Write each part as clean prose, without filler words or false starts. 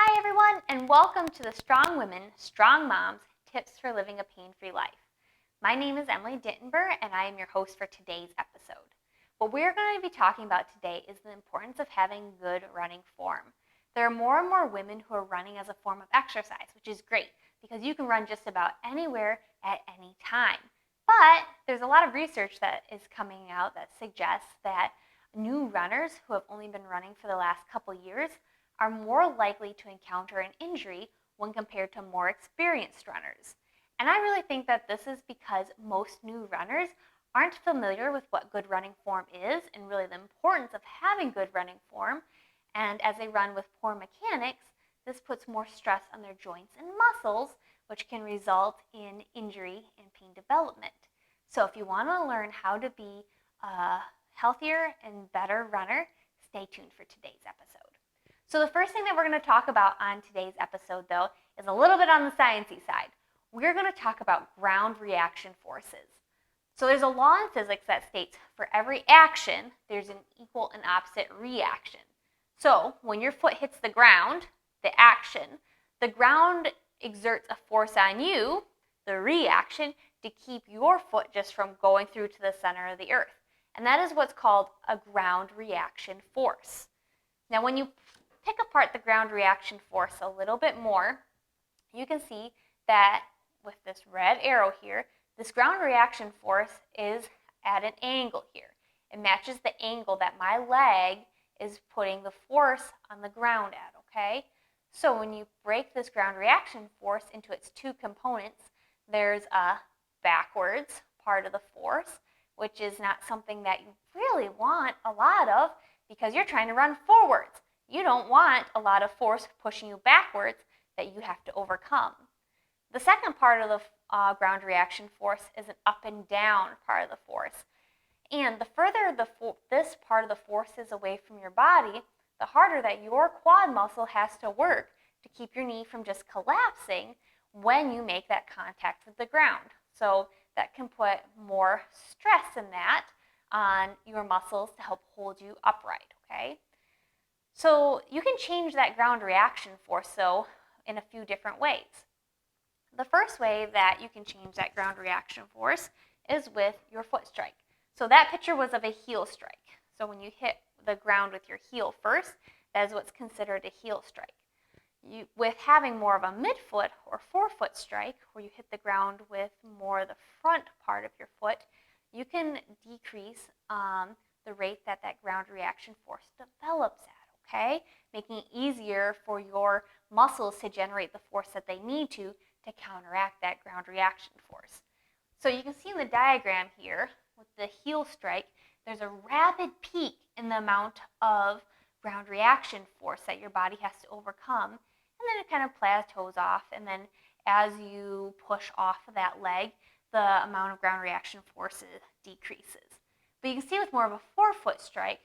Hi everyone, and welcome to the Strong Women, Strong Moms Tips for Living a Pain-Free Life. My name is Emily Dittenber, and I am your host for today's episode. What we're going to be talking about today is the importance of having good running form. There are more and more women who are running as a form of exercise, which is great because you can run just about anywhere at any time. But there's a lot of research that is coming out that suggests that new runners who have only been running for the last couple years are more likely to encounter an injury when compared to more experienced runners. And I really think that this is because most new runners aren't familiar with what good running form is and really the importance of having good running form. And as they run with poor mechanics, this puts more stress on their joints and muscles, which can result in injury and pain development. So if you want to learn how to be a healthier and better runner, stay tuned for today's episode. So the first thing that we're going to talk about on today's episode, though, is a little bit on the sciencey side. We're going to talk about ground reaction forces. So there's a law in physics that states for every action, there's an equal and opposite reaction. So when your foot hits the ground, the ground exerts a force on you, the reaction, to keep your foot just from going through to the center of the earth. And that is what's called a ground reaction force. Now when you pick apart the ground reaction force a little bit more, you can see that with this red arrow here, this ground reaction force is at an angle here. It matches the angle that my leg is putting the force on the ground at, okay? So when you break this ground reaction force into its two components, there's a backwards part of the force, which is not something that you really want a lot of because you're trying to run forwards. You don't want a lot of force pushing you backwards that you have to overcome. The second part of the ground reaction force is an up and down part of the force. And the further this part of the force is away from your body, the harder that your quad muscle has to work to keep your knee from just collapsing when you make that contact with the ground. So that can put more stress in that on your muscles to help hold you upright, okay? So you can change that ground reaction force, though, in a few different ways. The first way that you can change that ground reaction force is with your foot strike. So that picture was of a heel strike. So when you hit the ground with your heel first, that is what's considered a heel strike. With having more of a midfoot or forefoot strike, where you hit the ground with more of the front part of your foot, you can decrease the rate that ground reaction force develops at. Okay, making it easier for your muscles to generate the force that they need to counteract that ground reaction force. So you can see in the diagram here with the heel strike, there's a rapid peak in the amount of ground reaction force that your body has to overcome, and then it kind of plateaus off, and then as you push off of that leg, the amount of ground reaction force decreases. But you can see with more of a forefoot strike,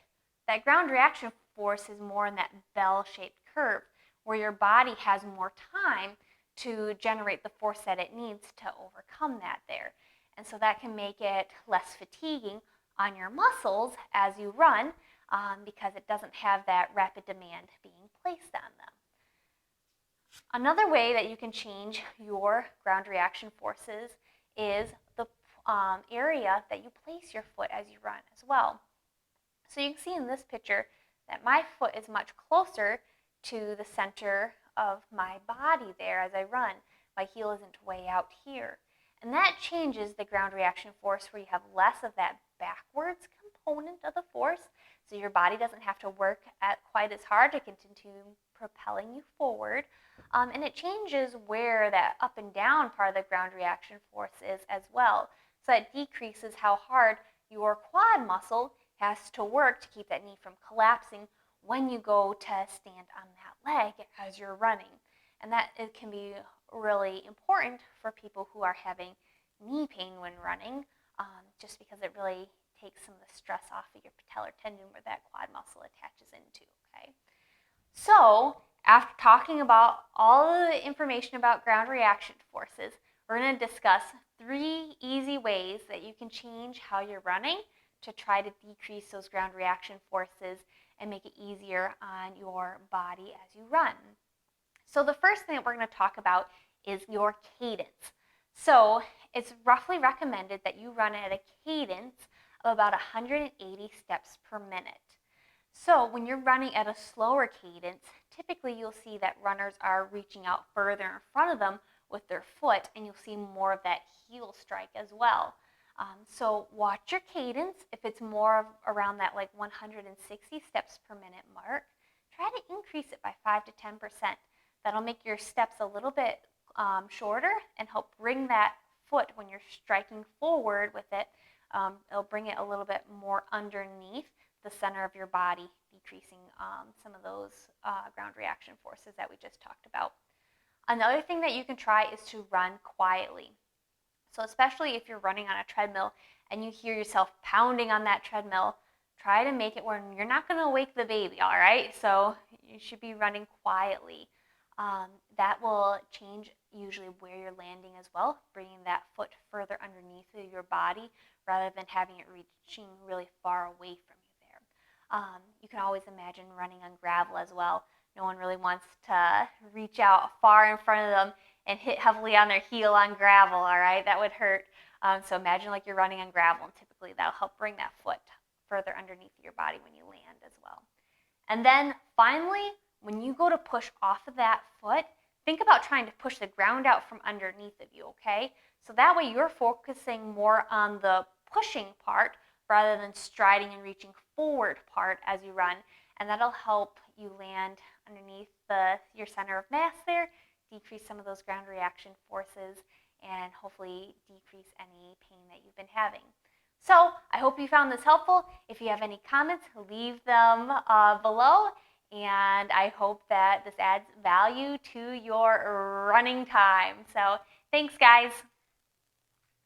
that ground reaction force is more in that bell-shaped curve where your body has more time to generate the force that it needs to overcome that there. And so that can make it less fatiguing on your muscles as you run because it doesn't have that rapid demand being placed on them. Another way that you can change your ground reaction forces is the area that you place your foot as you run as well. So you can see in this picture that my foot is much closer to the center of my body there as I run. My heel isn't way out here. And that changes the ground reaction force where you have less of that backwards component of the force, so your body doesn't have to work quite as hard to continue propelling you forward. And it changes where that up and down part of the ground reaction force is as well. So it decreases how hard your quad muscle has to work to keep that knee from collapsing when you go to stand on that leg as you're running. And that it can be really important for people who are having knee pain when running, just because it really takes some of the stress off of your patellar tendon where that quad muscle attaches into, okay? So after talking about all of the information about ground reaction forces, we're going to discuss 3 easy ways that you can change how you're running to try to decrease those ground reaction forces and make it easier on your body as you run. So the first thing that we're going to talk about is your cadence. So it's roughly recommended that you run at a cadence of about 180 steps per minute. So when you're running at a slower cadence, typically you'll see that runners are reaching out further in front of them with their foot, and you'll see more of that heel strike as well. So watch your cadence. If it's more of around that like 160 steps per minute mark, try to increase it by 5 to 10%. That'll make your steps a little bit shorter and help bring that foot when you're striking forward with it. It'll bring it a little bit more underneath the center of your body, decreasing some of those ground reaction forces that we just talked about. Another thing that you can try is to run quietly. So especially if you're running on a treadmill and you hear yourself pounding on that treadmill, try to make it where you're not going to wake the baby, all right? So you should be running quietly. That will change usually where you're landing as well, bringing that foot further underneath your body rather than having it reaching really far away from you there. You can always imagine running on gravel as well. No one really wants to reach out far in front of them and hit heavily on their heel on gravel, all right? That would hurt. So imagine like you're running on gravel, and typically that'll help bring that foot further underneath your body when you land as well. And then finally, when you go to push off of that foot, think about trying to push the ground out from underneath of you, okay? So that way you're focusing more on the pushing part rather than striding and reaching forward part as you run. And that'll help you land underneath your center of mass there, decrease some of those ground reaction forces, and hopefully decrease any pain that you've been having. So I hope you found this helpful. If you have any comments, leave them below. And I hope that this adds value to your running time. So thanks, guys.